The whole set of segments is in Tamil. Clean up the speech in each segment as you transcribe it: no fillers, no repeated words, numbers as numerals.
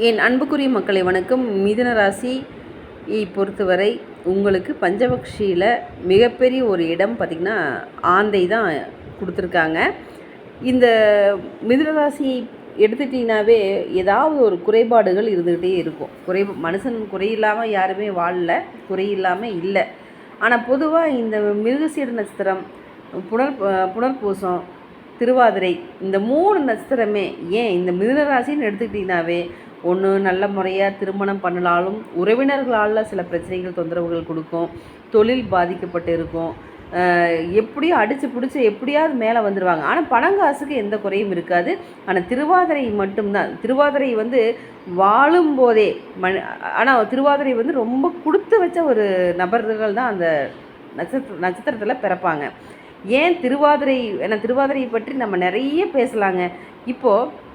என் அன்புக்குரிய மக்களை வணக்கம். மிதுன ராசியை பொறுத்தவரை உங்களுக்கு பஞ்சபக்ஷியில் மிகப்பெரிய ஒரு இடம் பார்த்திங்கன்னா ஆந்தை தான் கொடுத்துருக்காங்க. இந்த மிதுன ராசியை எடுத்துட்டிங்கனாவே ஏதாவது ஒரு குறைபாடுகள் இருந்துக்கிட்டே இருக்கும். மனுஷன் குறையில்லாமல் யாருமே வாழல, குறையில்லாமல் இல்லை. ஆனால் பொதுவாக இந்த மிருகசீட நட்சத்திரம், புனர்பூசம், திருவாதிரை, இந்த 3 நட்சத்திரமே ஏன் இந்த மிதுன ராசின்னு எடுத்துக்கிட்டிங்கனாவே ஒன்று நல்ல முறையாக திருமணம் பண்ணலாலும் உறவினர்களால் சில பிரச்சனைகள் தொந்தரவுகள் கொடுக்கும், தொழில் பாதிக்கப்பட்டு இருக்கும், எப்படியும் அடித்து பிடிச்சி எப்படியாவது மேலே வந்துடுவாங்க. ஆனால் பணங்காசுக்கு எந்த குறையும் இருக்காது. ஆனால் திருவாதிரை மட்டும்தான். திருவாதிரை வாழும்போதே ஆனால் திருவாதிரை ரொம்ப கொடுத்து வச்ச ஒரு நபர்கள் தான் அந்த நட்சத்திரத்தில் பிறப்பாங்க. ஏன் திருவாதிரை, ஏன்னா திருவாதிரையை பற்றி நம்ம நிறைய பேசலாங்க. இப்போது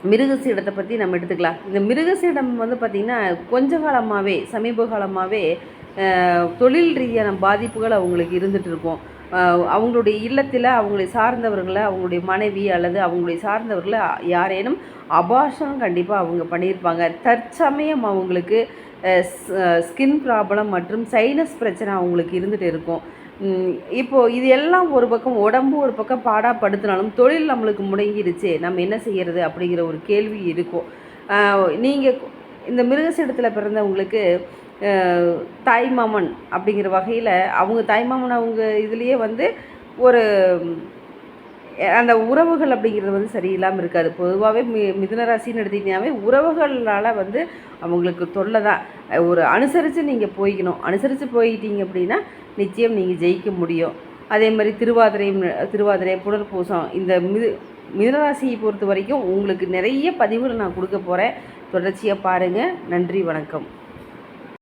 மிருகசீடத்தை பற்றி நம்ம எடுத்துக்கலாம். இந்த மிருகசீடம் பார்த்திங்கன்னா கொஞ்ச காலமாகவே, சமீப காலமாகவே தொழில் ரீதியான பாதிப்புகள் அவங்களுக்கு இருந்துகிட்டு இருக்கும். அவங்களுடைய இல்லத்தில் அவங்களை சார்ந்தவர்களை, அவங்களுடைய மனைவி அல்லது அவங்களுடைய சார்ந்தவர்களை யாரேனும் அபார்ஷன் கண்டிப்பாக அவங்க பண்ணியிருப்பாங்க. தற்சமயம் அவங்களுக்கு ஸ்கின் ப்ராப்ளம் மற்றும் சைனஸ் பிரச்சனை அவங்களுக்கு இருந்துகிட்டு இருக்கும். இப்போது இது எல்லாம் ஒரு பக்கம், உடம்பு ஒரு பக்கம் பாடாப்படுத்தினாலும் தொழில் நம்மளுக்கு முடங்கிடுச்சு, நம்ம என்ன செய்கிறது அப்படிங்கிற ஒரு கேள்வி இருக்கும். நீங்கள் இந்த மிருகசீடத்தில் பிறந்தவங்களுக்கு தாய்மாமன் அப்படிங்கிற வகையில் அவங்க தாய்மாமன் அவங்க இதுலேயே ஒரு அந்த உறவுகள் அப்படிங்கிறது சரியில்லாமல் இருக்காது. பொதுவாகவே மிதுன ராசின்னு எடுத்திங்கனாவே உறவுகளால் அவங்களுக்கு தொல்லை தான். ஒரு அனுசரித்து நீங்கள் போய்க்கணும். அனுசரித்து போயிட்டீங்க அப்படின்னா நிச்சயம் நீங்கள் ஜெயிக்க முடியும். அதே மாதிரி திருவாதிரை, புனர்பூசம், இந்த மிதுன ராசியை பொறுத்த வரைக்கும் உங்களுக்கு நிறைய பதிவுகள் நான் கொடுக்க போகிறேன். தொடர்ச்சியாக பாருங்கள். நன்றி, வணக்கம்.